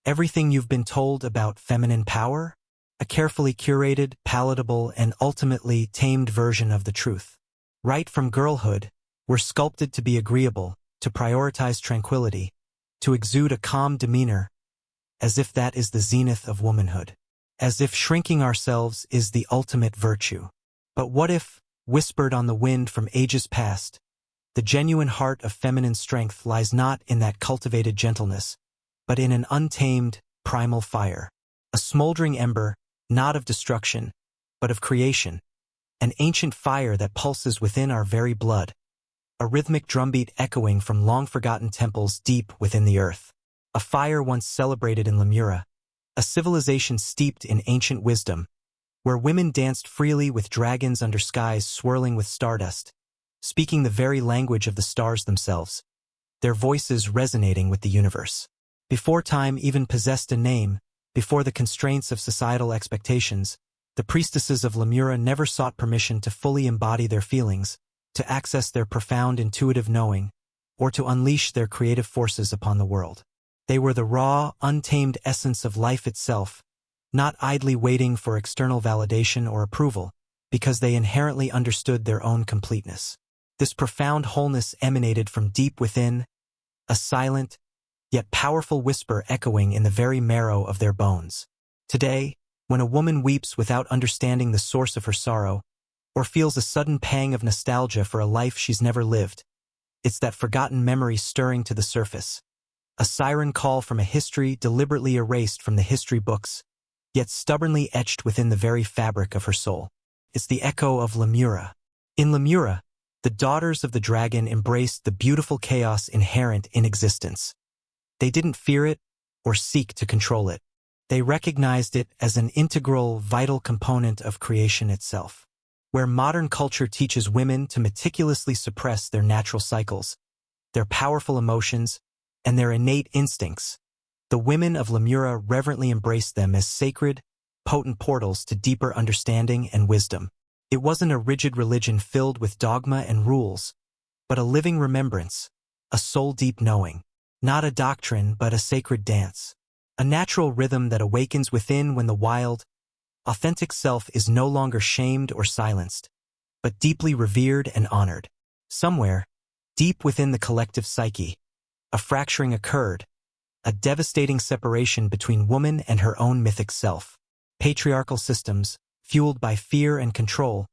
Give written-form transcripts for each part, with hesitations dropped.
Everything you've been told about feminine power? A carefully curated, palatable, and ultimately tamed version of the truth. Right from girlhood, we're sculpted to be agreeable, to prioritize tranquility, to exude a calm demeanor, as if that is the zenith of womanhood. As if shrinking ourselves is the ultimate virtue. But what if, whispered on the wind from ages past, the genuine heart of feminine strength lies not in that cultivated gentleness, but in an untamed, primal fire, a smoldering ember, not of destruction, but of creation, an ancient fire that pulses within our very blood, a rhythmic drumbeat echoing from long-forgotten temples deep within the earth, a fire once celebrated in Lemuria, a civilization steeped in ancient wisdom, where women danced freely with dragons under skies swirling with stardust, speaking the very language of the stars themselves, their voices resonating with the universe. Before time even possessed a name, before the constraints of societal expectations, the priestesses of Lemuria never sought permission to fully embody their feelings, to access their profound intuitive knowing, or to unleash their creative forces upon the world. They were the raw, untamed essence of life itself, not idly waiting for external validation or approval, because they inherently understood their own completeness. This profound wholeness emanated from deep within, a silent, yet powerful whisper echoing in the very marrow of their bones. Today, when a woman weeps without understanding the source of her sorrow, or feels a sudden pang of nostalgia for a life she's never lived, it's that forgotten memory stirring to the surface. A siren call from a history deliberately erased from the history books, yet stubbornly etched within the very fabric of her soul. It's the echo of Lemuria. In Lemuria, the daughters of the dragon embraced the beautiful chaos inherent in existence. They didn't fear it or seek to control it. They recognized it as an integral, vital component of creation itself. Where modern culture teaches women to meticulously suppress their natural cycles, their powerful emotions, and their innate instincts, the women of Lemuria reverently embraced them as sacred, potent portals to deeper understanding and wisdom. It wasn't a rigid religion filled with dogma and rules, but a living remembrance, a soul-deep knowing. Not a doctrine, but a sacred dance. A natural rhythm that awakens within when the wild, authentic self is no longer shamed or silenced, but deeply revered and honored. Somewhere, deep within the collective psyche, a fracturing occurred, a devastating separation between woman and her own mythic self. Patriarchal systems, fueled by fear and control,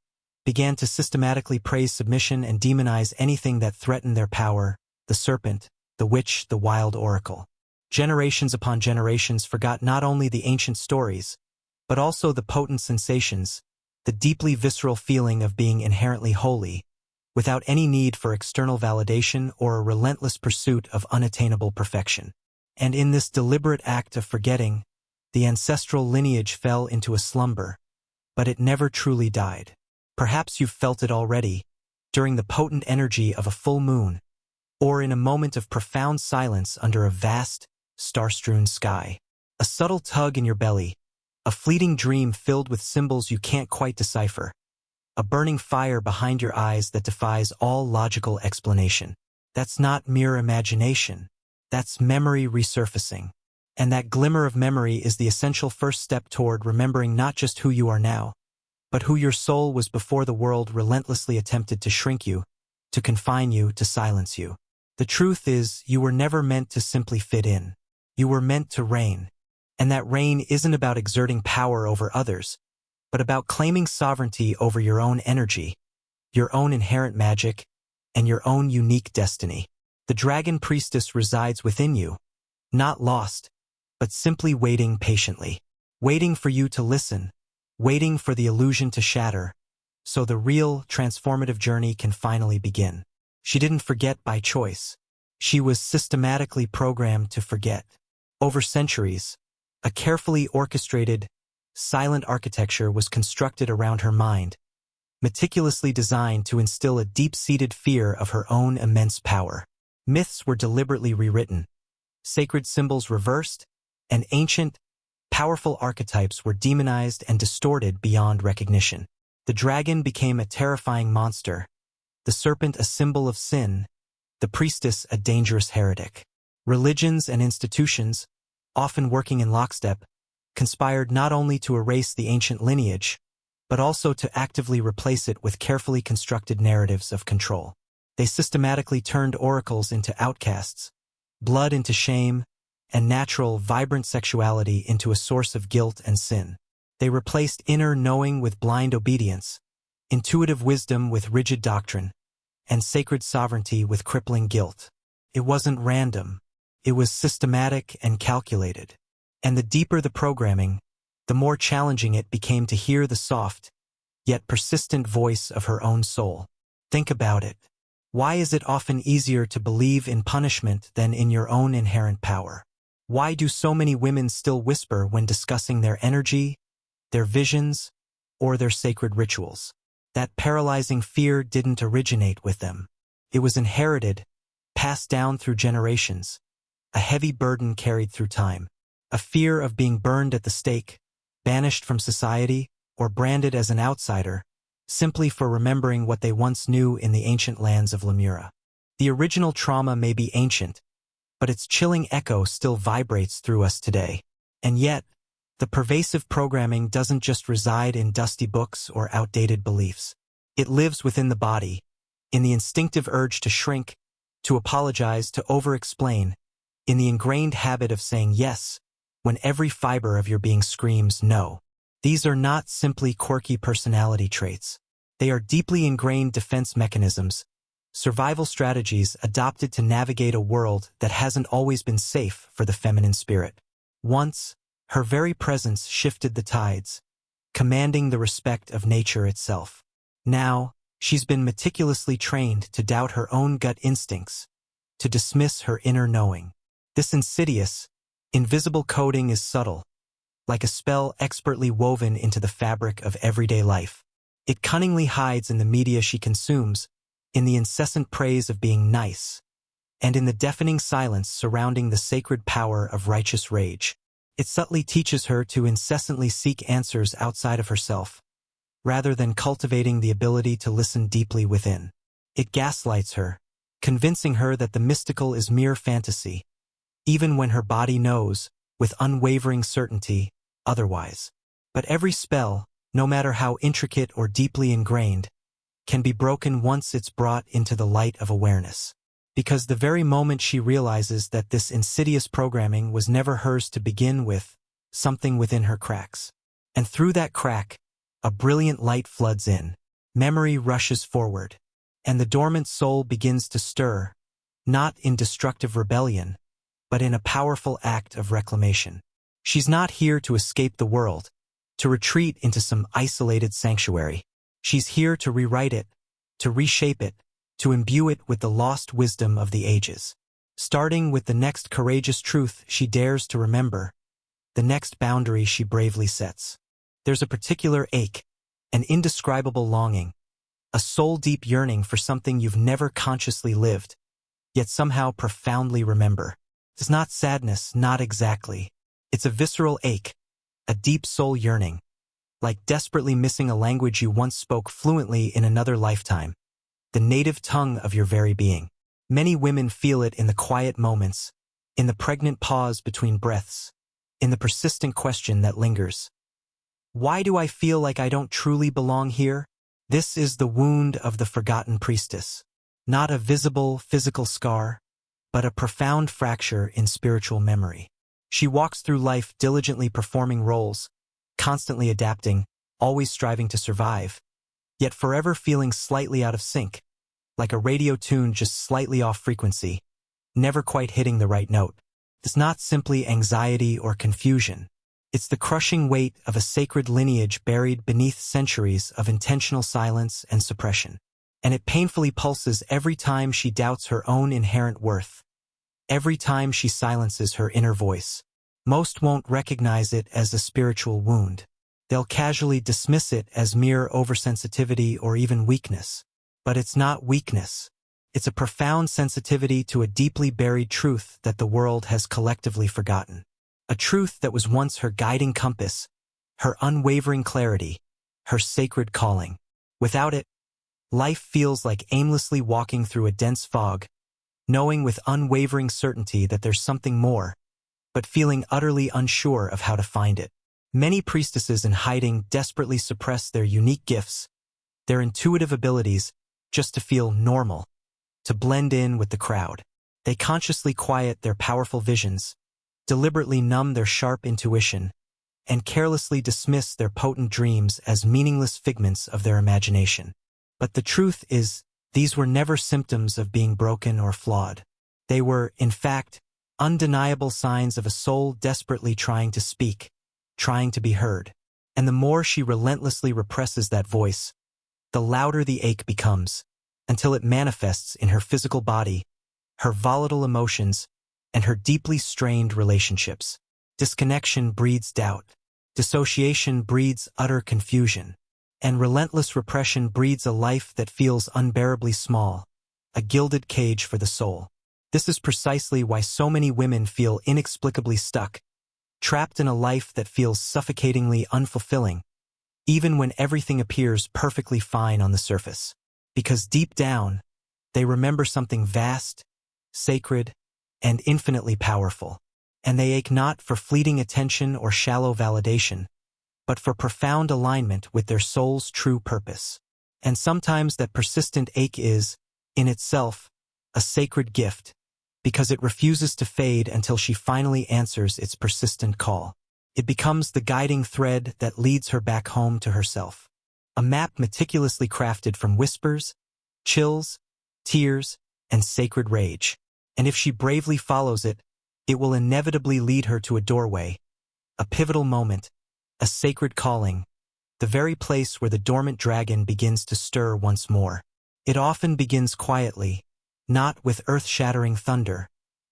began to systematically praise submission and demonize anything that threatened their power, the serpent, the witch, the wild oracle. Generations upon generations forgot not only the ancient stories, but also the potent sensations, the deeply visceral feeling of being inherently holy, without any need for external validation or a relentless pursuit of unattainable perfection. And in this deliberate act of forgetting, the ancestral lineage fell into a slumber, but it never truly died. Perhaps you've felt it already, during the potent energy of a full moon, or in a moment of profound silence under a vast, star-strewn sky. A subtle tug in your belly, a fleeting dream filled with symbols you can't quite decipher, a burning fire behind your eyes that defies all logical explanation. That's not mere imagination, that's memory resurfacing. And that glimmer of memory is the essential first step toward remembering not just who you are now, but who your soul was before the world relentlessly attempted to shrink you, to confine you, to silence you. The truth is, you were never meant to simply fit in. You were meant to reign. And that reign isn't about exerting power over others, but about claiming sovereignty over your own energy, your own inherent magic, and your own unique destiny. The dragon priestess resides within you, not lost, but simply waiting patiently, waiting for you to listen, waiting for the illusion to shatter, so the real, transformative journey can finally begin. She didn't forget by choice. She was systematically programmed to forget. Over centuries, a carefully orchestrated, silent architecture was constructed around her mind, meticulously designed to instill a deep-seated fear of her own immense power. Myths were deliberately rewritten, sacred symbols reversed, and ancient, powerful archetypes were demonized and distorted beyond recognition. The dragon became a terrifying monster, the serpent a symbol of sin, the priestess a dangerous heretic. Religions and institutions, often working in lockstep, conspired not only to erase the ancient lineage, but also to actively replace it with carefully constructed narratives of control. They systematically turned oracles into outcasts, blood into shame, and natural, vibrant sexuality into a source of guilt and sin. They replaced inner knowing with blind obedience, intuitive wisdom with rigid doctrine, and sacred sovereignty with crippling guilt. It wasn't random. It was systematic and calculated. And the deeper the programming, the more challenging it became to hear the soft, yet persistent voice of her own soul. Think about it. Why is it often easier to believe in punishment than in your own inherent power? Why do so many women still whisper when discussing their energy, their visions, or their sacred rituals? That paralyzing fear didn't originate with them. It was inherited, passed down through generations, a heavy burden carried through time, a fear of being burned at the stake, banished from society, or branded as an outsider, simply for remembering what they once knew in the ancient lands of Lemuria. The original trauma may be ancient, but its chilling echo still vibrates through us today. And yet, the pervasive programming doesn't just reside in dusty books or outdated beliefs. It lives within the body, in the instinctive urge to shrink, to apologize, to over-explain, in the ingrained habit of saying yes when every fiber of your being screams no. These are not simply quirky personality traits. They are deeply ingrained defense mechanisms, survival strategies adopted to navigate a world that hasn't always been safe for the feminine spirit. Once, her very presence shifted the tides, commanding the respect of nature itself. Now, she's been meticulously trained to doubt her own gut instincts, to dismiss her inner knowing. This insidious, invisible coding is subtle, like a spell expertly woven into the fabric of everyday life. It cunningly hides in the media she consumes, in the incessant praise of being nice, and in the deafening silence surrounding the sacred power of righteous rage. It subtly teaches her to incessantly seek answers outside of herself, rather than cultivating the ability to listen deeply within. It gaslights her, convincing her that the mystical is mere fantasy, even when her body knows, with unwavering certainty, otherwise. But every spell, no matter how intricate or deeply ingrained, can be broken once it's brought into the light of awareness. Because the very moment she realizes that this insidious programming was never hers to begin with, something within her cracks. And through that crack, a brilliant light floods in. Memory rushes forward, and the dormant soul begins to stir, not in destructive rebellion, but in a powerful act of reclamation. She's not here to escape the world, to retreat into some isolated sanctuary. She's here to rewrite it, to reshape it, to imbue it with the lost wisdom of the ages. Starting with the next courageous truth she dares to remember, the next boundary she bravely sets. There's a particular ache, an indescribable longing, a soul-deep yearning for something you've never consciously lived, yet somehow profoundly remember. It's not sadness, not exactly. It's a visceral ache, a deep soul yearning, like desperately missing a language you once spoke fluently in another lifetime, the native tongue of your very being. Many women feel it in the quiet moments, in the pregnant pause between breaths, in the persistent question that lingers. Why do I feel like I don't truly belong here? This is the wound of the forgotten priestess. Not a visible, physical scar, but a profound fracture in spiritual memory. She walks through life diligently performing roles, constantly adapting, always striving to survive, yet forever feeling slightly out of sync, like a radio tune just slightly off frequency, never quite hitting the right note. It's not simply anxiety or confusion. It's the crushing weight of a sacred lineage buried beneath centuries of intentional silence and suppression. And it painfully pulses every time she doubts her own inherent worth, every time she silences her inner voice. Most won't recognize it as a spiritual wound. They'll casually dismiss it as mere oversensitivity or even weakness. But it's not weakness. It's a profound sensitivity to a deeply buried truth that the world has collectively forgotten. A truth that was once her guiding compass, her unwavering clarity, her sacred calling. Without it, life feels like aimlessly walking through a dense fog, knowing with unwavering certainty that there's something more, but feeling utterly unsure of how to find it. Many priestesses in hiding desperately suppress their unique gifts, their intuitive abilities, just to feel normal, to blend in with the crowd. They consciously quiet their powerful visions, deliberately numb their sharp intuition, and carelessly dismiss their potent dreams as meaningless figments of their imagination. But the truth is, these were never symptoms of being broken or flawed. They were, in fact, undeniable signs of a soul desperately trying to speak, trying to be heard. And the more she relentlessly represses that voice, the louder the ache becomes, until it manifests in her physical body, her volatile emotions, and her deeply strained relationships. Disconnection breeds doubt. Dissociation breeds utter confusion. And relentless repression breeds a life that feels unbearably small, a gilded cage for the soul. This is precisely why so many women feel inexplicably stuck, trapped in a life that feels suffocatingly unfulfilling, even when everything appears perfectly fine on the surface. Because deep down, they remember something vast, sacred, and infinitely powerful. And they ache not for fleeting attention or shallow validation, but for profound alignment with their soul's true purpose. And sometimes that persistent ache is, in itself, a sacred gift, because it refuses to fade until she finally answers its persistent call. It becomes the guiding thread that leads her back home to herself. A map meticulously crafted from whispers, chills, tears, and sacred rage. And if she bravely follows it, it will inevitably lead her to a doorway, a pivotal moment, a sacred calling, the very place where the dormant dragon begins to stir once more. It often begins quietly, not with earth-shattering thunder,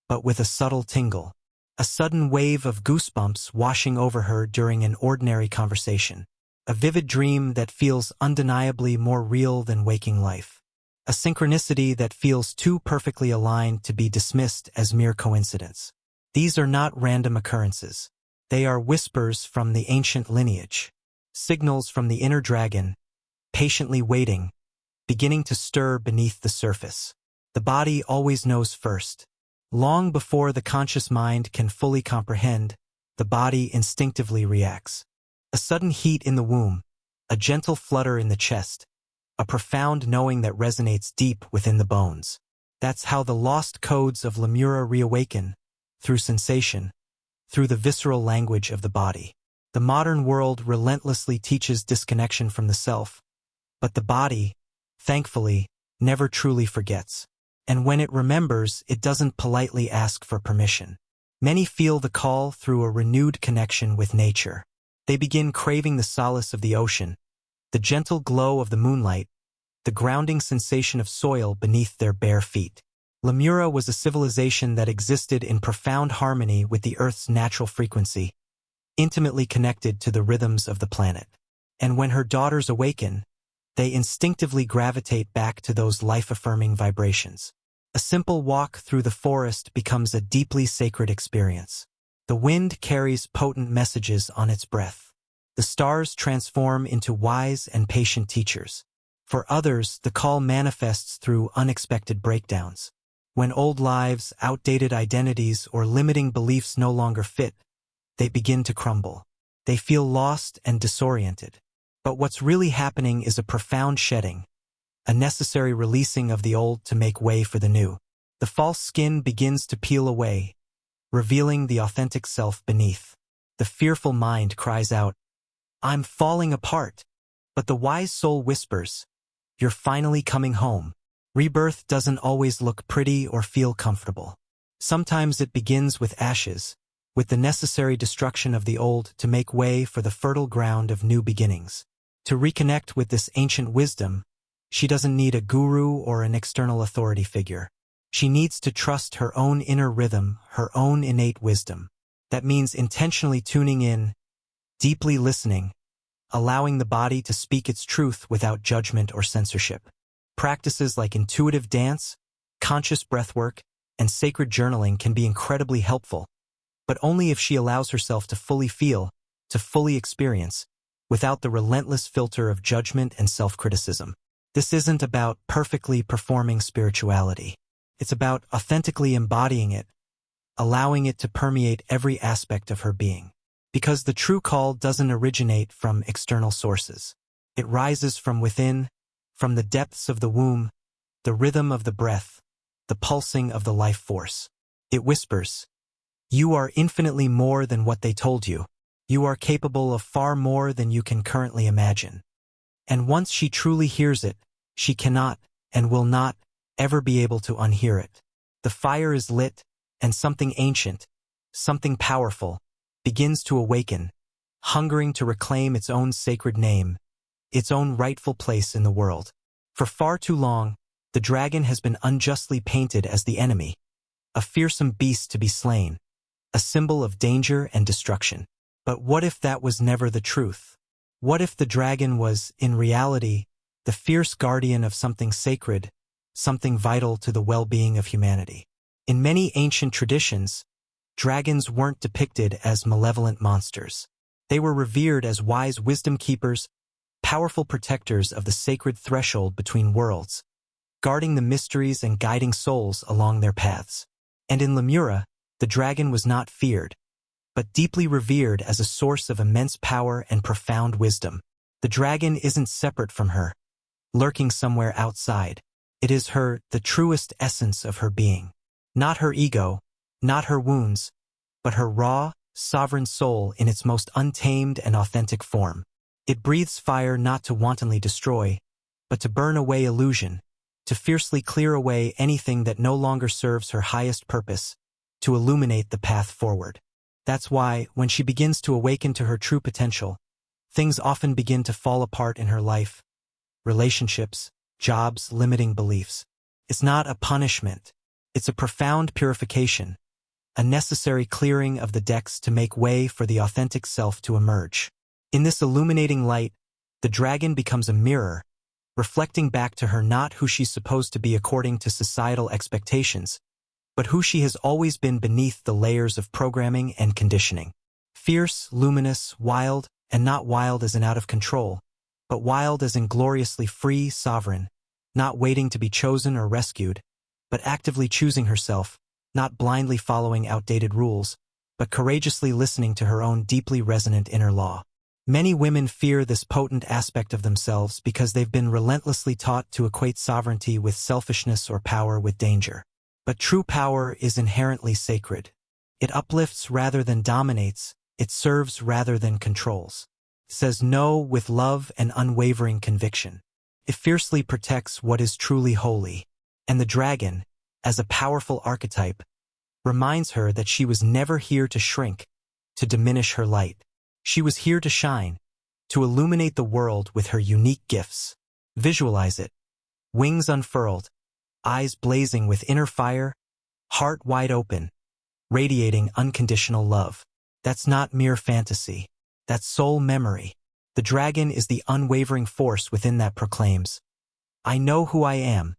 but with a subtle tingle, a sudden wave of goosebumps washing over her during an ordinary conversation, a vivid dream that feels undeniably more real than waking life, a synchronicity that feels too perfectly aligned to be dismissed as mere coincidence. These are not random occurrences. They are whispers from the ancient lineage, signals from the inner dragon, patiently waiting, beginning to stir beneath the surface. The body always knows first. Long before the conscious mind can fully comprehend, the body instinctively reacts. A sudden heat in the womb, a gentle flutter in the chest, a profound knowing that resonates deep within the bones. That's how the lost codes of Lemuria reawaken, through sensation, through the visceral language of the body. The modern world relentlessly teaches disconnection from the self, but the body, thankfully, never truly forgets. And when it remembers, it doesn't politely ask for permission. Many feel the call through a renewed connection with nature. They begin craving the solace of the ocean, the gentle glow of the moonlight, the grounding sensation of soil beneath their bare feet. Lemuria was a civilization that existed in profound harmony with the Earth's natural frequency, intimately connected to the rhythms of the planet. And when her daughters awaken, they instinctively gravitate back to those life-affirming vibrations. A simple walk through the forest becomes a deeply sacred experience. The wind carries potent messages on its breath. The stars transform into wise and patient teachers. For others, the call manifests through unexpected breakdowns. When old lives, outdated identities, or limiting beliefs no longer fit, they begin to crumble. They feel lost and disoriented. But what's really happening is a profound shedding, a necessary releasing of the old to make way for the new. The false skin begins to peel away, revealing the authentic self beneath. The fearful mind cries out, "I'm falling apart." But the wise soul whispers, "You're finally coming home." Rebirth doesn't always look pretty or feel comfortable. Sometimes it begins with ashes, with the necessary destruction of the old to make way for the fertile ground of new beginnings. To reconnect with this ancient wisdom, she doesn't need a guru or an external authority figure. She needs to trust her own inner rhythm, her own innate wisdom. That means intentionally tuning in, deeply listening, allowing the body to speak its truth without judgment or censorship. Practices like intuitive dance, conscious breathwork, and sacred journaling can be incredibly helpful, but only if she allows herself to fully feel, to fully experience, without the relentless filter of judgment and self-criticism. This isn't about perfectly performing spirituality. It's about authentically embodying it, allowing it to permeate every aspect of her being. Because the true call doesn't originate from external sources. It rises from within, from the depths of the womb, the rhythm of the breath, the pulsing of the life force. It whispers, "You are infinitely more than what they told you. You are capable of far more than you can currently imagine." And once she truly hears it, she cannot, and will not, ever be able to unhear it. The fire is lit, and something ancient, something powerful, begins to awaken, hungering to reclaim its own sacred name, its own rightful place in the world. For far too long, the dragon has been unjustly painted as the enemy, a fearsome beast to be slain, a symbol of danger and destruction. But what if that was never the truth? What if the dragon was, in reality, the fierce guardian of something sacred, something vital to the well-being of humanity? In many ancient traditions, dragons weren't depicted as malevolent monsters. They were revered as wise wisdom keepers, powerful protectors of the sacred threshold between worlds, guarding the mysteries and guiding souls along their paths. And in Lemuria, the dragon was not feared, but deeply revered as a source of immense power and profound wisdom. The dragon isn't separate from her, lurking somewhere outside. It is her, the truest essence of her being. Not her ego, not her wounds, but her raw, sovereign soul in its most untamed and authentic form. It breathes fire not to wantonly destroy, but to burn away illusion, to fiercely clear away anything that no longer serves her highest purpose, to illuminate the path forward. That's why, when she begins to awaken to her true potential, things often begin to fall apart in her life. Relationships, jobs, limiting beliefs. It's not a punishment. It's a profound purification, a necessary clearing of the decks to make way for the authentic self to emerge. In this illuminating light, the dragon becomes a mirror, reflecting back to her not who she's supposed to be according to societal expectations, but who she has always been beneath the layers of programming and conditioning. Fierce, luminous, wild, and not wild as in out of control, but wild as in gloriously free, sovereign, not waiting to be chosen or rescued, but actively choosing herself, not blindly following outdated rules, but courageously listening to her own deeply resonant inner law. Many women fear this potent aspect of themselves because they've been relentlessly taught to equate sovereignty with selfishness or power with danger. But true power is inherently sacred. It uplifts rather than dominates, it serves rather than controls. It says no with love and unwavering conviction. It fiercely protects what is truly holy. And the dragon, as a powerful archetype, reminds her that she was never here to shrink, to diminish her light. She was here to shine, to illuminate the world with her unique gifts. Visualize it. Wings unfurled, eyes blazing with inner fire, heart wide open, radiating unconditional love. That's not mere fantasy. That's soul memory. The dragon is the unwavering force within that proclaims, "I know who I am,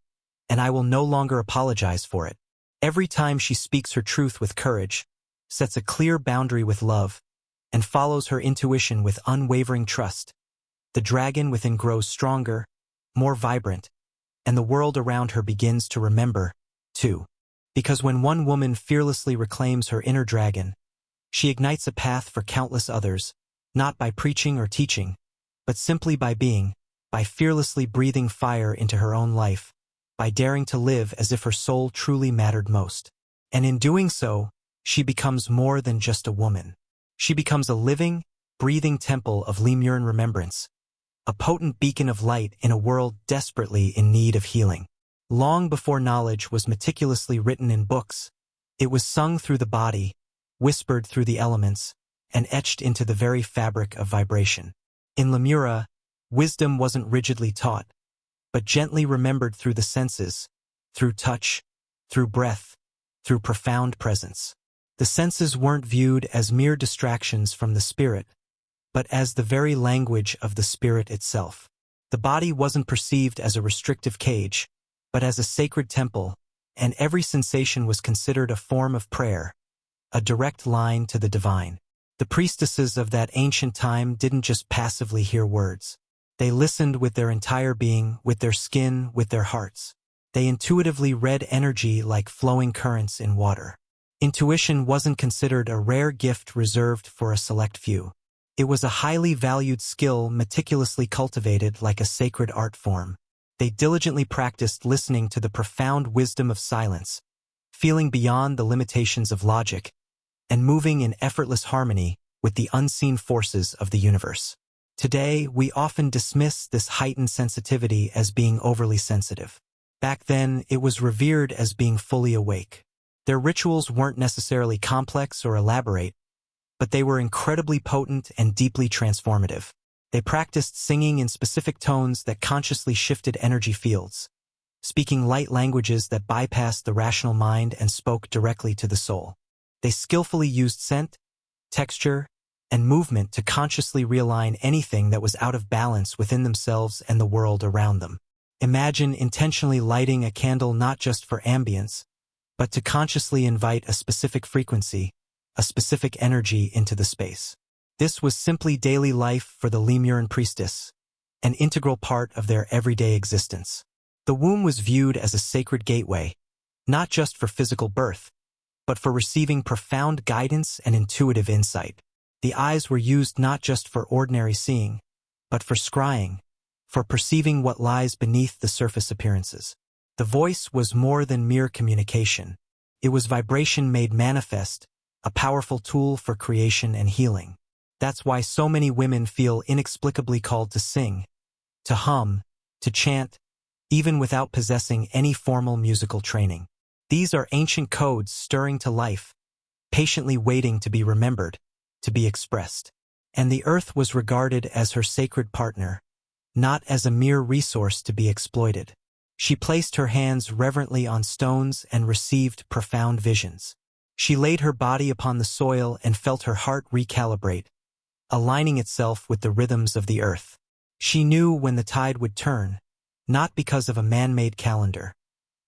and I will no longer apologize for it." Every time she speaks her truth with courage, sets a clear boundary with love, and follows her intuition with unwavering trust, the dragon within grows stronger, more vibrant, and the world around her begins to remember, too. Because when one woman fearlessly reclaims her inner dragon, she ignites a path for countless others, not by preaching or teaching, but simply by being, by fearlessly breathing fire into her own life, by daring to live as if her soul truly mattered most. And in doing so, she becomes more than just a woman. She becomes a living, breathing temple of Lemurian remembrance, a potent beacon of light in a world desperately in need of healing. Long before knowledge was meticulously written in books, it was sung through the body, whispered through the elements, and etched into the very fabric of vibration. In Lemuria, wisdom wasn't rigidly taught, but gently remembered through the senses, through touch, through breath, through profound presence. The senses weren't viewed as mere distractions from the spirit, but as the very language of the spirit itself. The body wasn't perceived as a restrictive cage, but as a sacred temple, and every sensation was considered a form of prayer, a direct line to the divine. The priestesses of that ancient time didn't just passively hear words. They listened with their entire being, with their skin, with their hearts. They intuitively read energy like flowing currents in water. Intuition wasn't considered a rare gift reserved for a select few. It was a highly valued skill meticulously cultivated like a sacred art form. They diligently practiced listening to the profound wisdom of silence, feeling beyond the limitations of logic, and moving in effortless harmony with the unseen forces of the universe. Today, we often dismiss this heightened sensitivity as being overly sensitive. Back then, it was revered as being fully awake. Their rituals weren't necessarily complex or elaborate, but they were incredibly potent and deeply transformative. They practiced singing in specific tones that consciously shifted energy fields, speaking light languages that bypassed the rational mind and spoke directly to the soul. They skillfully used scent, texture, and movement to consciously realign anything that was out of balance within themselves and the world around them. Imagine intentionally lighting a candle not just for ambience, but to consciously invite a specific frequency, a specific energy into the space. This was simply daily life for the Lemurian priestess, an integral part of their everyday existence. The womb was viewed as a sacred gateway, not just for physical birth, but for receiving profound guidance and intuitive insight. The eyes were used not just for ordinary seeing, but for scrying, for perceiving what lies beneath the surface appearances. The voice was more than mere communication. It was vibration made manifest, a powerful tool for creation and healing. That's why so many women feel inexplicably called to sing, to hum, to chant, even without possessing any formal musical training. These are ancient codes stirring to life, patiently waiting to be remembered, to be expressed. And the earth was regarded as her sacred partner, not as a mere resource to be exploited. She placed her hands reverently on stones and received profound visions. She laid her body upon the soil and felt her heart recalibrate, aligning itself with the rhythms of the earth. She knew when the tide would turn, not because of a man-made calendar,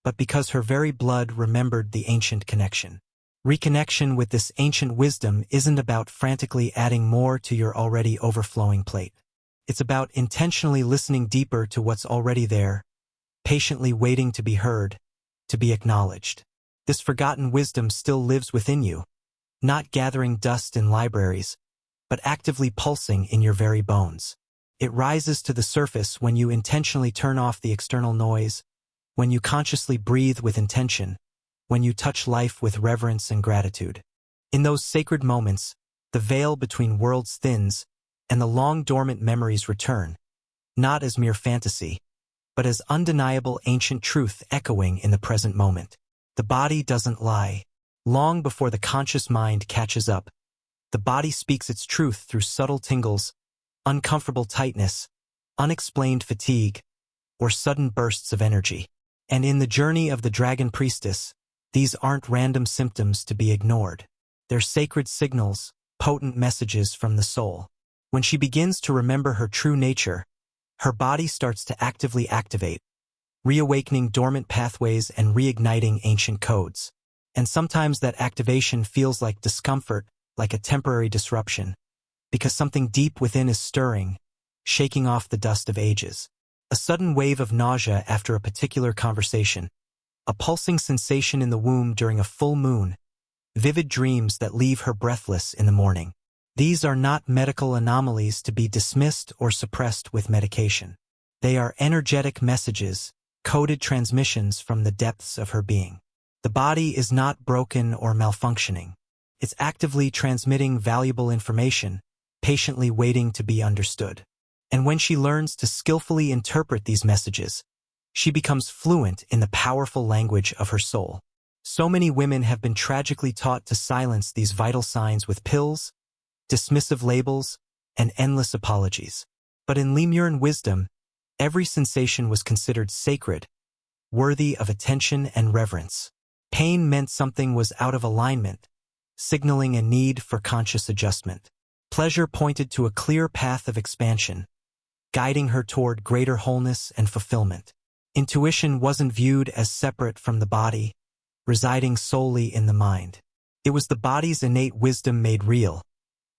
but because her very blood remembered the ancient connection. Reconnection with this ancient wisdom isn't about frantically adding more to your already overflowing plate. It's about intentionally listening deeper to what's already there, patiently waiting to be heard, to be acknowledged. This forgotten wisdom still lives within you, not gathering dust in libraries, but actively pulsing in your very bones. It rises to the surface when you intentionally turn off the external noise, when you consciously breathe with intention, when you touch life with reverence and gratitude. In those sacred moments, the veil between worlds thins, and the long-dormant memories return, not as mere fantasy, but as undeniable ancient truth echoing in the present moment. The body doesn't lie. Long before the conscious mind catches up, the body speaks its truth through subtle tingles, uncomfortable tightness, unexplained fatigue, or sudden bursts of energy. And in the journey of the dragon priestess, these aren't random symptoms to be ignored. They're sacred signals, potent messages from the soul. When she begins to remember her true nature, her body starts to actively activate, reawakening dormant pathways and reigniting ancient codes. And sometimes that activation feels like discomfort, like a temporary disruption, because something deep within is stirring, shaking off the dust of ages. A sudden wave of nausea after a particular conversation, a pulsing sensation in the womb during a full moon, vivid dreams that leave her breathless in the morning. These are not medical anomalies to be dismissed or suppressed with medication. They are energetic messages, coded transmissions from the depths of her being. The body is not broken or malfunctioning. It's actively transmitting valuable information, patiently waiting to be understood. And when she learns to skillfully interpret these messages, she becomes fluent in the powerful language of her soul. So many women have been tragically taught to silence these vital signs with pills, dismissive labels, and endless apologies. But in Lemurian wisdom, every sensation was considered sacred, worthy of attention and reverence. Pain meant something was out of alignment, signaling a need for conscious adjustment. Pleasure pointed to a clear path of expansion, guiding her toward greater wholeness and fulfillment. Intuition wasn't viewed as separate from the body, residing solely in the mind. It was the body's innate wisdom made real,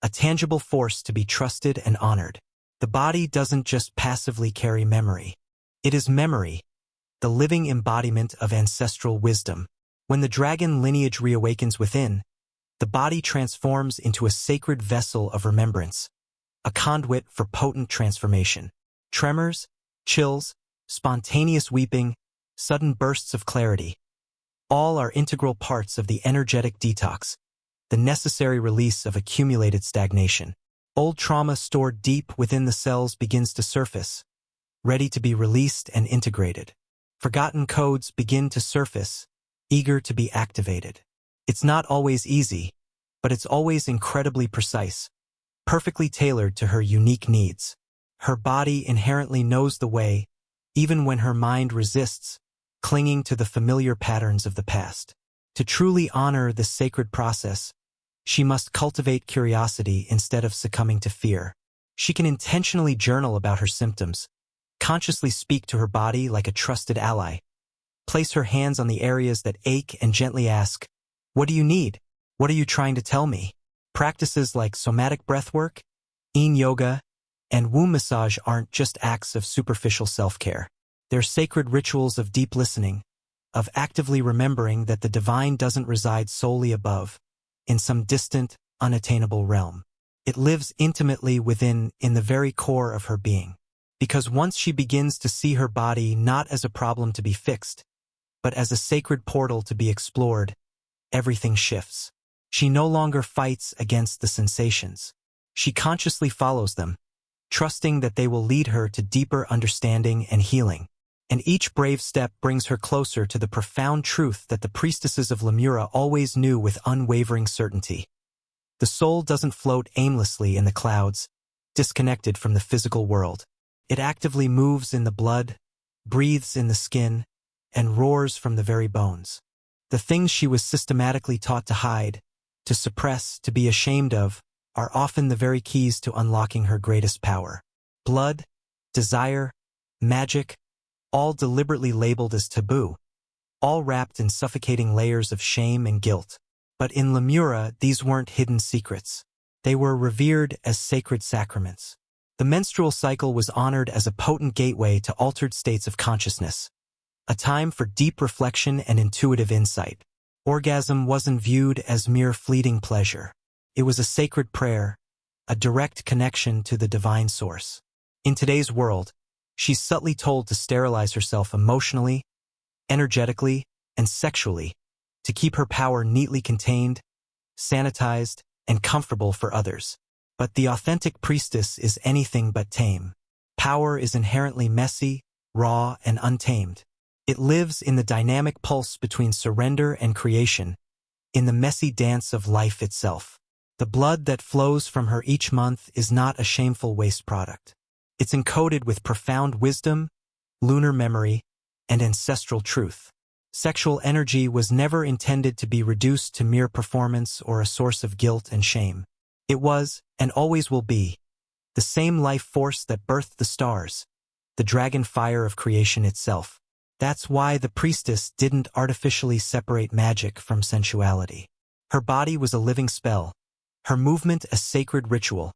a tangible force to be trusted and honored. The body doesn't just passively carry memory. It is memory, the living embodiment of ancestral wisdom, When the dragon lineage reawakens within, the body transforms into a sacred vessel of remembrance, a conduit for potent transformation. Tremors, chills, spontaneous weeping, sudden bursts of clarity, all are integral parts of the energetic detox, the necessary release of accumulated stagnation. Old trauma stored deep within the cells begins to surface, ready to be released and integrated. Forgotten codes begin to surface, eager to be activated. It's not always easy, but it's always incredibly precise, perfectly tailored to her unique needs. Her body inherently knows the way, even when her mind resists, clinging to the familiar patterns of the past. To truly honor this sacred process, she must cultivate curiosity instead of succumbing to fear. She can intentionally journal about her symptoms, consciously speak to her body like a trusted ally, place her hands on the areas that ache and gently ask, "What do you need? What are you trying to tell me?" Practices like somatic breathwork, yin yoga, and womb massage aren't just acts of superficial self-care. They're sacred rituals of deep listening, of actively remembering that the divine doesn't reside solely above, in some distant, unattainable realm. It lives intimately within, in the very core of her being. Because once she begins to see her body not as a problem to be fixed, but as a sacred portal to be explored, everything shifts. She no longer fights against the sensations. She consciously follows them, trusting that they will lead her to deeper understanding and healing. And each brave step brings her closer to the profound truth that the priestesses of Lemuria always knew with unwavering certainty. The soul doesn't float aimlessly in the clouds, disconnected from the physical world. It actively moves in the blood, breathes in the skin, and roars from the very bones. The things she was systematically taught to hide, to suppress, to be ashamed of, are often the very keys to unlocking her greatest power. Blood, desire, magic, all deliberately labeled as taboo, all wrapped in suffocating layers of shame and guilt. But in Lemuria, these weren't hidden secrets. They were revered as sacred sacraments. The menstrual cycle was honored as a potent gateway to altered states of consciousness, a time for deep reflection and intuitive insight. Orgasm wasn't viewed as mere fleeting pleasure. It was a sacred prayer, a direct connection to the divine source. In today's world, she's subtly told to sterilize herself emotionally, energetically, and sexually, to keep her power neatly contained, sanitized, and comfortable for others. But the authentic priestess is anything but tame. Power is inherently messy, raw, and untamed. It lives in the dynamic pulse between surrender and creation, in the messy dance of life itself. The blood that flows from her each month is not a shameful waste product. It's encoded with profound wisdom, lunar memory, and ancestral truth. Sexual energy was never intended to be reduced to mere performance or a source of guilt and shame. It was, and always will be, the same life force that birthed the stars, the dragon fire of creation itself. That's why the priestess didn't artificially separate magic from sensuality. Her body was a living spell, her movement a sacred ritual,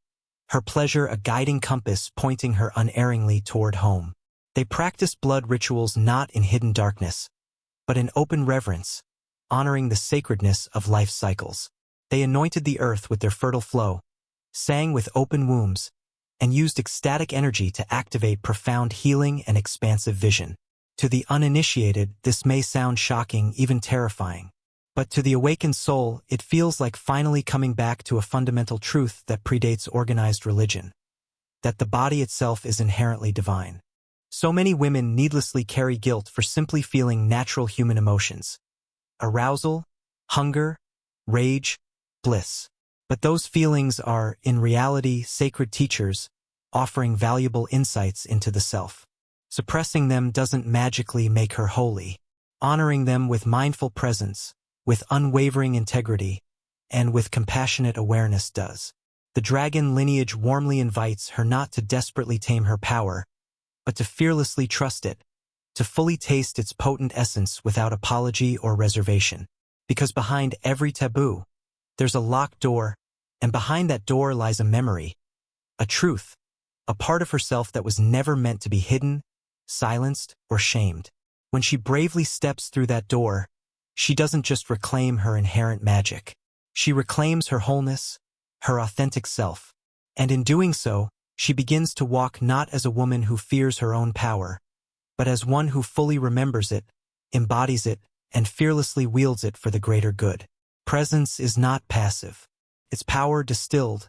her pleasure a guiding compass pointing her unerringly toward home. They practiced blood rituals not in hidden darkness, but in open reverence, honoring the sacredness of life cycles. They anointed the earth with their fertile flow, sang with open wombs, and used ecstatic energy to activate profound healing and expansive vision. To the uninitiated, this may sound shocking, even terrifying. But to the awakened soul, it feels like finally coming back to a fundamental truth that predates organized religion, that the body itself is inherently divine. So many women needlessly carry guilt for simply feeling natural human emotions: arousal, hunger, rage, bliss. But those feelings are, in reality, sacred teachers, offering valuable insights into the self. Suppressing them doesn't magically make her holy. Honoring them with mindful presence, with unwavering integrity, and with compassionate awareness does. The dragon lineage warmly invites her not to desperately tame her power, but to fearlessly trust it, to fully taste its potent essence without apology or reservation. Because behind every taboo, there's a locked door, and behind that door lies a memory, a truth, a part of herself that was never meant to be hidden, silenced, or shamed. When she bravely steps through that door, she doesn't just reclaim her inherent magic. She reclaims her wholeness, her authentic self. And in doing so, she begins to walk not as a woman who fears her own power, but as one who fully remembers it, embodies it, and fearlessly wields it for the greater good. Presence is not passive. It's power distilled,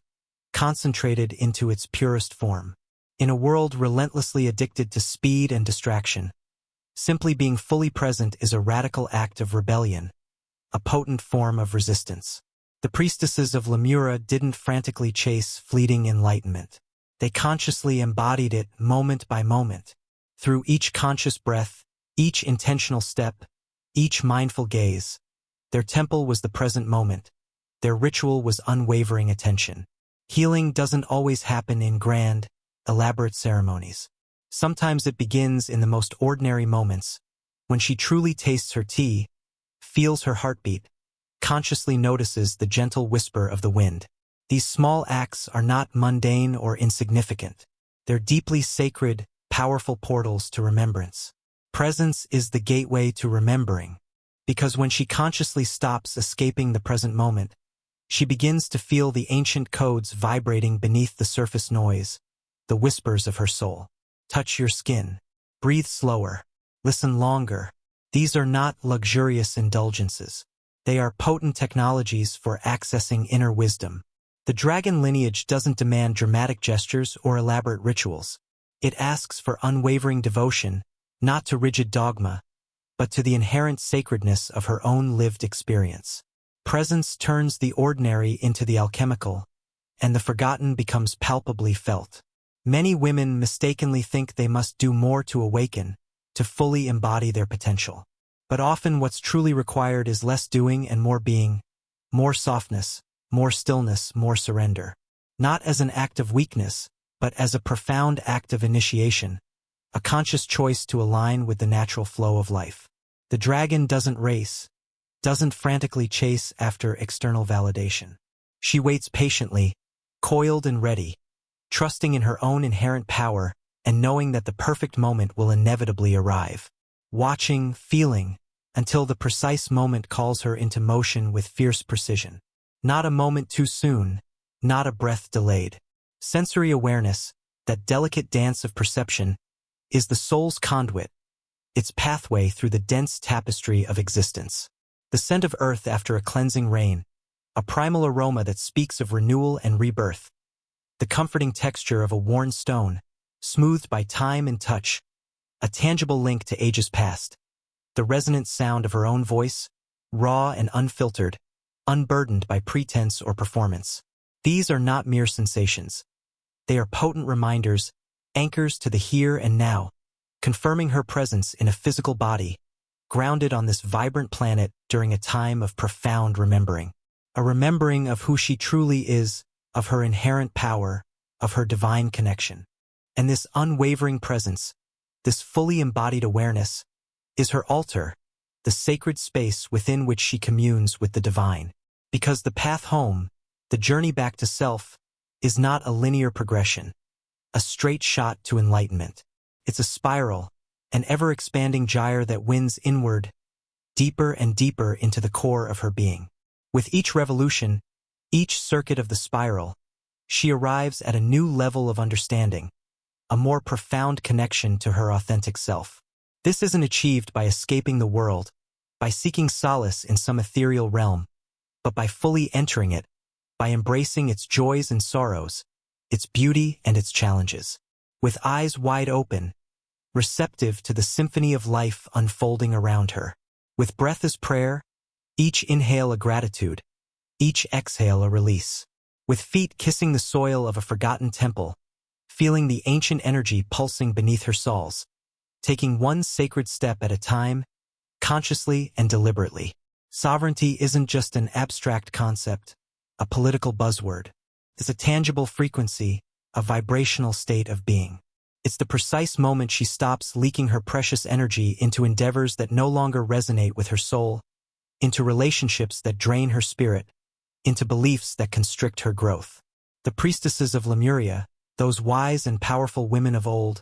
concentrated into its purest form. In a world relentlessly addicted to speed and distraction, simply being fully present is a radical act of rebellion, a potent form of resistance. The priestesses of Lemuria didn't frantically chase fleeting enlightenment. They consciously embodied it moment by moment. Through each conscious breath, each intentional step, each mindful gaze, their temple was the present moment. Their ritual was unwavering attention. Healing doesn't always happen in grand, elaborate ceremonies. Sometimes it begins in the most ordinary moments, when she truly tastes her tea, feels her heartbeat, consciously notices the gentle whisper of the wind. These small acts are not mundane or insignificant. They're deeply sacred, powerful portals to remembrance. Presence is the gateway to remembering, because when she consciously stops escaping the present moment, she begins to feel the ancient codes vibrating beneath the surface noise, the whispers of her soul. Touch your skin. Breathe slower. Listen longer. These are not luxurious indulgences. They are potent technologies for accessing inner wisdom. The dragon lineage doesn't demand dramatic gestures or elaborate rituals. It asks for unwavering devotion, not to rigid dogma, but to the inherent sacredness of her own lived experience. Presence turns the ordinary into the alchemical, and the forgotten becomes palpably felt. Many women mistakenly think they must do more to awaken, to fully embody their potential. But often what's truly required is less doing and more being, more softness, more stillness, more surrender. Not as an act of weakness, but as a profound act of initiation, a conscious choice to align with the natural flow of life. The dragon doesn't race, doesn't frantically chase after external validation. She waits patiently, coiled and ready, trusting in her own inherent power and knowing that the perfect moment will inevitably arrive. Watching, feeling, until the precise moment calls her into motion with fierce precision. Not a moment too soon, not a breath delayed. Sensory awareness, that delicate dance of perception, is the soul's conduit, its pathway through the dense tapestry of existence. The scent of earth after a cleansing rain, a primal aroma that speaks of renewal and rebirth. The comforting texture of a worn stone, smoothed by time and touch, a tangible link to ages past. The resonant sound of her own voice, raw and unfiltered, unburdened by pretense or performance. These are not mere sensations. They are potent reminders, anchors to the here and now, confirming her presence in a physical body, grounded on this vibrant planet during a time of profound remembering. A remembering of who she truly is, of her inherent power, of her divine connection. And this unwavering presence, this fully embodied awareness, is her altar, the sacred space within which she communes with the divine. Because the path home, the journey back to self, is not a linear progression, a straight shot to enlightenment. It's a spiral, an ever-expanding gyre that winds inward, deeper and deeper into the core of her being. With each revolution, each circuit of the spiral, she arrives at a new level of understanding, a more profound connection to her authentic self. This isn't achieved by escaping the world, by seeking solace in some ethereal realm, but by fully entering it, by embracing its joys and sorrows, its beauty and its challenges. With eyes wide open, receptive to the symphony of life unfolding around her. With breath as prayer, each inhale a gratitude, each exhale a release. With feet kissing the soil of a forgotten temple, feeling the ancient energy pulsing beneath her soles, taking one sacred step at a time, consciously and deliberately. Sovereignty isn't just an abstract concept, a political buzzword. It's a tangible frequency, a vibrational state of being. It's the precise moment she stops leaking her precious energy into endeavors that no longer resonate with her soul, into relationships that drain her spirit, into beliefs that constrict her growth. The priestesses of Lemuria, those wise and powerful women of old,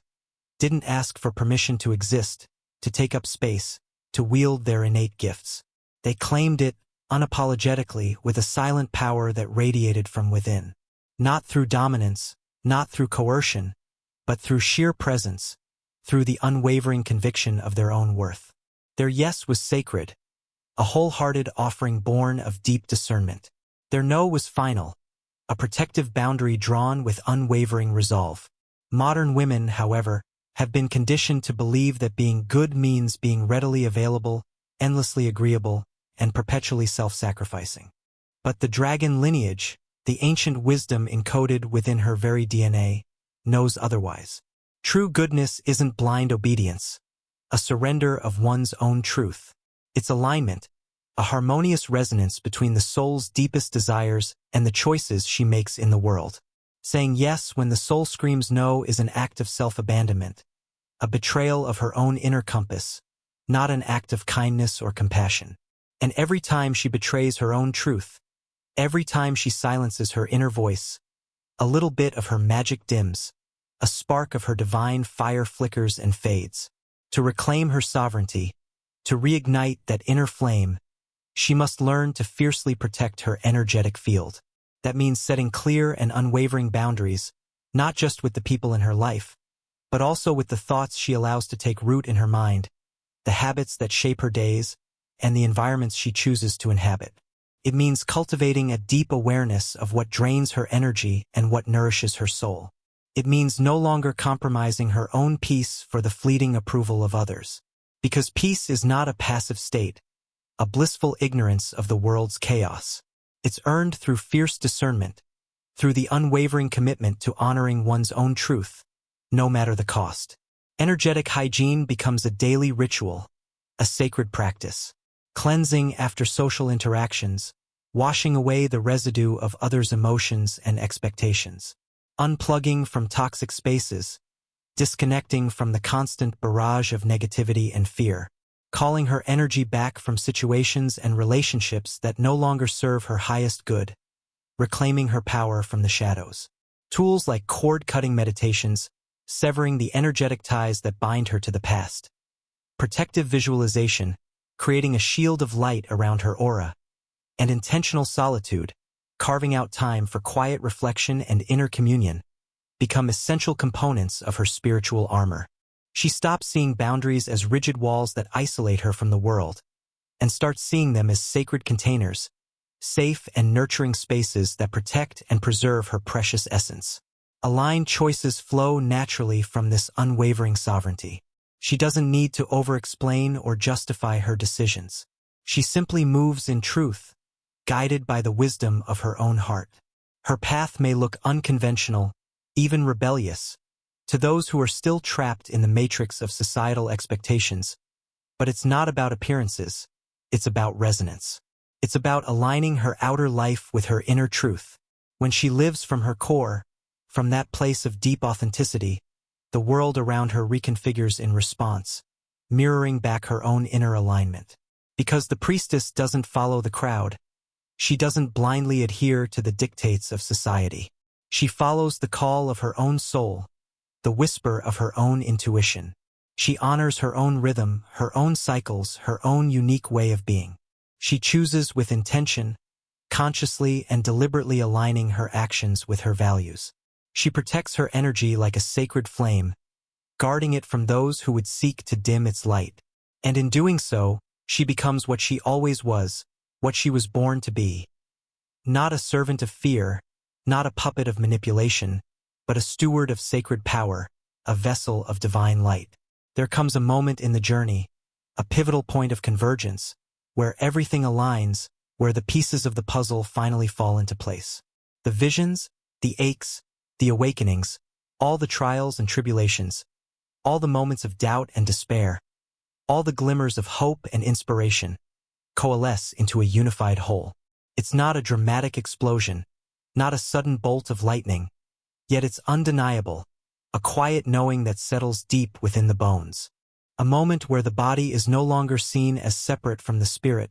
didn't ask for permission to exist, to take up space, to wield their innate gifts. They claimed it, unapologetically, with a silent power that radiated from within. Not through dominance, not through coercion, but through sheer presence, through the unwavering conviction of their own worth. Their yes was sacred, a wholehearted offering born of deep discernment. Their no was final, a protective boundary drawn with unwavering resolve. Modern women, however, have been conditioned to believe that being good means being readily available, endlessly agreeable, and perpetually self-sacrificing. But the dragon lineage, the ancient wisdom encoded within her very DNA, knows otherwise. True goodness isn't blind obedience, a surrender of one's own truth. It's alignment, a harmonious resonance between the soul's deepest desires and the choices she makes in the world. Saying yes when the soul screams no is an act of self-abandonment, a betrayal of her own inner compass, not an act of kindness or compassion. And every time she betrays her own truth, every time she silences her inner voice, a little bit of her magic dims, a spark of her divine fire flickers and fades. To reclaim her sovereignty, to reignite that inner flame, she must learn to fiercely protect her energetic field. That means setting clear and unwavering boundaries, not just with the people in her life, but also with the thoughts she allows to take root in her mind, the habits that shape her days, and the environments she chooses to inhabit. It means cultivating a deep awareness of what drains her energy and what nourishes her soul. It means no longer compromising her own peace for the fleeting approval of others. Because peace is not a passive state, a blissful ignorance of the world's chaos. It's earned through fierce discernment, through the unwavering commitment to honoring one's own truth, no matter the cost. Energetic hygiene becomes a daily ritual, a sacred practice. Cleansing after social interactions, washing away the residue of others' emotions and expectations. Unplugging from toxic spaces, disconnecting from the constant barrage of negativity and fear. Calling her energy back from situations and relationships that no longer serve her highest good, reclaiming her power from the shadows. Tools like cord-cutting meditations, severing the energetic ties that bind her to the past. Protective visualization, creating a shield of light around her aura. And intentional solitude, carving out time for quiet reflection and inner communion, become essential components of her spiritual armor. She stops seeing boundaries as rigid walls that isolate her from the world, and starts seeing them as sacred containers, safe and nurturing spaces that protect and preserve her precious essence. Aligned choices flow naturally from this unwavering sovereignty. She doesn't need to over-explain or justify her decisions. She simply moves in truth, guided by the wisdom of her own heart. Her path may look unconventional, even rebellious, to those who are still trapped in the matrix of societal expectations, but it's not about appearances, it's about resonance. It's about aligning her outer life with her inner truth. When she lives from her core, from that place of deep authenticity, the world around her reconfigures in response, mirroring back her own inner alignment. Because the priestess doesn't follow the crowd, she doesn't blindly adhere to the dictates of society. She follows the call of her own soul, the whisper of her own intuition. She honors her own rhythm, her own cycles, her own unique way of being. She chooses with intention, consciously and deliberately aligning her actions with her values. She protects her energy like a sacred flame, guarding it from those who would seek to dim its light. And in doing so, she becomes what she always was, what she was born to be. Not a servant of fear, not a puppet of manipulation, but a steward of sacred power, a vessel of divine light. There comes a moment in the journey, a pivotal point of convergence, where everything aligns, where the pieces of the puzzle finally fall into place. The visions, the aches, the awakenings, all the trials and tribulations, all the moments of doubt and despair, all the glimmers of hope and inspiration, coalesce into a unified whole. It's not a dramatic explosion, not a sudden bolt of lightning, yet it's undeniable, a quiet knowing that settles deep within the bones. A moment where the body is no longer seen as separate from the spirit,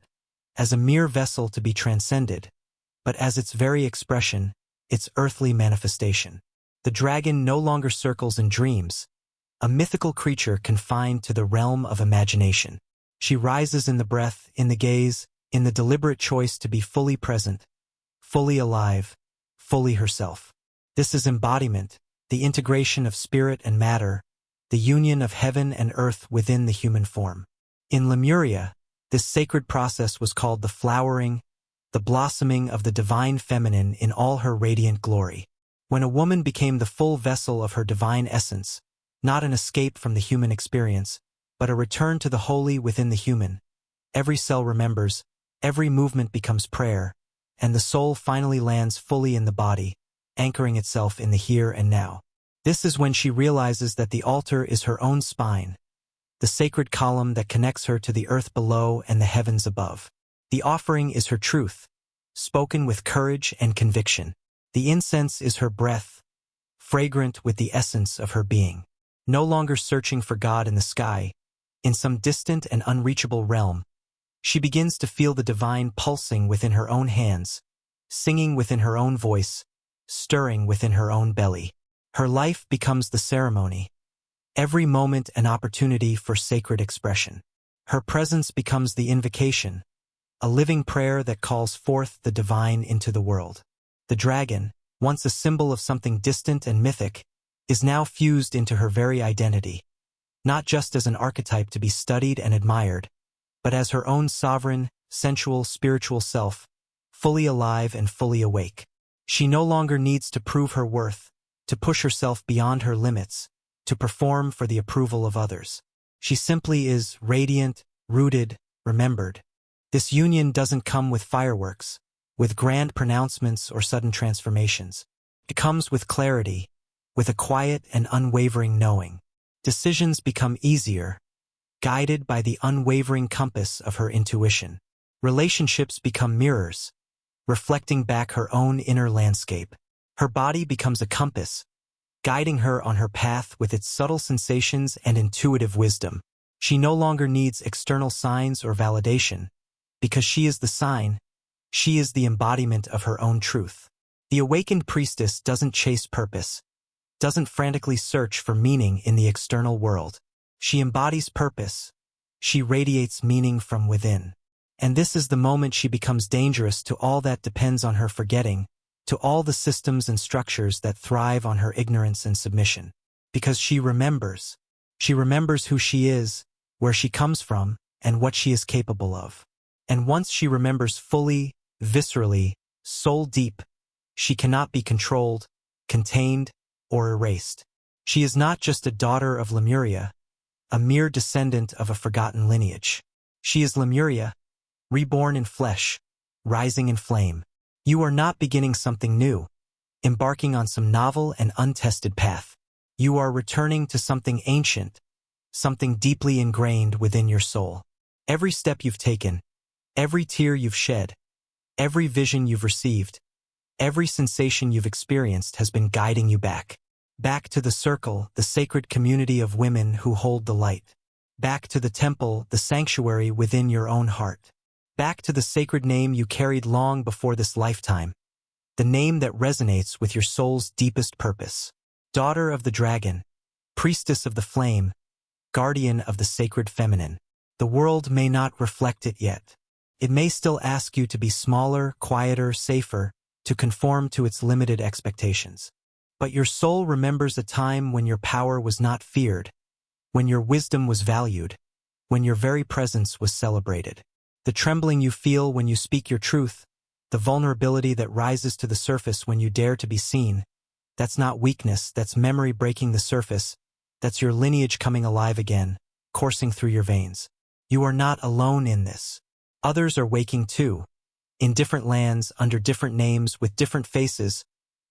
as a mere vessel to be transcended, but as its very expression, its earthly manifestation. The dragon no longer circles in dreams, a mythical creature confined to the realm of imagination. She rises in the breath, in the gaze, in the deliberate choice to be fully present, fully alive, fully herself. This is embodiment, the integration of spirit and matter, the union of heaven and earth within the human form. In Lemuria, this sacred process was called the flowering, the blossoming of the divine feminine in all her radiant glory. When a woman became the full vessel of her divine essence, not an escape from the human experience, but a return to the holy within the human, every cell remembers, every movement becomes prayer, and the soul finally lands fully in the body, anchoring itself in the here and now. This is when she realizes that the altar is her own spine, the sacred column that connects her to the earth below and the heavens above. The offering is her truth, spoken with courage and conviction. The incense is her breath, fragrant with the essence of her being. No longer searching for God in the sky, in some distant and unreachable realm, she begins to feel the divine pulsing within her own hands, singing within her own voice, stirring within her own belly. Her life becomes the ceremony, every moment an opportunity for sacred expression. Her presence becomes the invocation, a living prayer that calls forth the divine into the world. The dragon, once a symbol of something distant and mythic, is now fused into her very identity, not just as an archetype to be studied and admired, but as her own sovereign, sensual, spiritual self, fully alive and fully awake. She no longer needs to prove her worth, to push herself beyond her limits, to perform for the approval of others. She simply is radiant, rooted, remembered. This union doesn't come with fireworks, with grand pronouncements or sudden transformations. It comes with clarity, with a quiet and unwavering knowing. Decisions become easier, guided by the unwavering compass of her intuition. Relationships become mirrors, reflecting back her own inner landscape. Her body becomes a compass, guiding her on her path with its subtle sensations and intuitive wisdom. She no longer needs external signs or validation, because she is the sign, she is the embodiment of her own truth. The awakened priestess doesn't chase purpose, doesn't frantically search for meaning in the external world. She embodies purpose. She radiates meaning from within. And this is the moment she becomes dangerous to all that depends on her forgetting, to all the systems and structures that thrive on her ignorance and submission. Because she remembers. She remembers who she is, where she comes from, and what she is capable of. And once she remembers fully, viscerally, soul deep, she cannot be controlled, contained, or erased. She is not just a daughter of Lemuria, a mere descendant of a forgotten lineage. She is Lemuria, reborn in flesh, rising in flame. You are not beginning something new, embarking on some novel and untested path. You are returning to something ancient, something deeply ingrained within your soul. Every step you've taken, every tear you've shed, every vision you've received, every sensation you've experienced has been guiding you back. Back to the circle, the sacred community of women who hold the light. Back to the temple, the sanctuary within your own heart. Back to the sacred name you carried long before this lifetime. The name that resonates with your soul's deepest purpose. Daughter of the dragon, priestess of the flame, guardian of the sacred feminine. The world may not reflect it yet. It may still ask you to be smaller, quieter, safer, to conform to its limited expectations. But your soul remembers a time when your power was not feared, when your wisdom was valued, when your very presence was celebrated. The trembling you feel when you speak your truth, the vulnerability that rises to the surface when you dare to be seen, that's not weakness, that's memory breaking the surface, that's your lineage coming alive again, coursing through your veins. You are not alone in this. Others are waking too, in different lands, under different names, with different faces,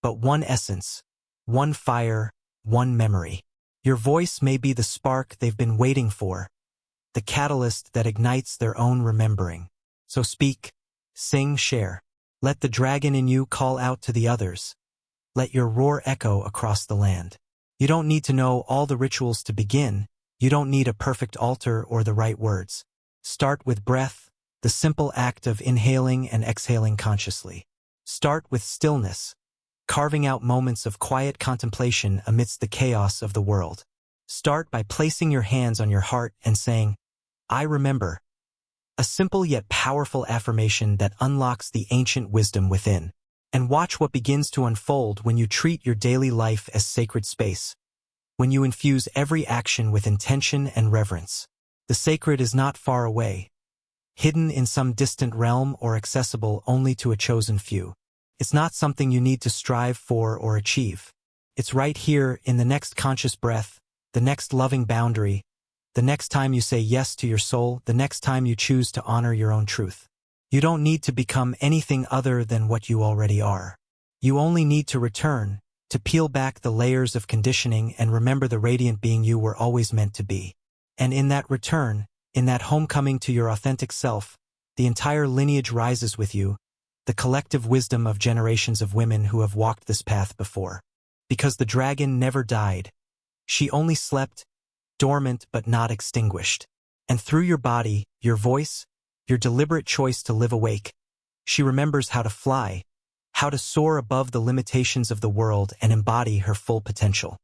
but one essence, one fire, one memory. Your voice may be the spark they've been waiting for, the catalyst that ignites their own remembering. So speak, sing, share. Let the dragon in you call out to the others. Let your roar echo across the land. You don't need to know all the rituals to begin. You don't need a perfect altar or the right words. Start with breath, the simple act of inhaling and exhaling consciously. Start with stillness, carving out moments of quiet contemplation amidst the chaos of the world. Start by placing your hands on your heart and saying, I remember. A simple yet powerful affirmation that unlocks the ancient wisdom within. And watch what begins to unfold when you treat your daily life as sacred space. When you infuse every action with intention and reverence. The sacred is not far away, hidden in some distant realm or accessible only to a chosen few. It's not something you need to strive for or achieve. It's right here in the next conscious breath, the next loving boundary, the next time you say yes to your soul, the next time you choose to honor your own truth. You don't need to become anything other than what you already are. You only need to return, to peel back the layers of conditioning and remember the radiant being you were always meant to be. And in that return, in that homecoming to your authentic self, the entire lineage rises with you, the collective wisdom of generations of women who have walked this path before. Because the dragon never died. She only slept, dormant but not extinguished. And through your body, your voice, your deliberate choice to live awake, she remembers how to fly, how to soar above the limitations of the world and embody her full potential.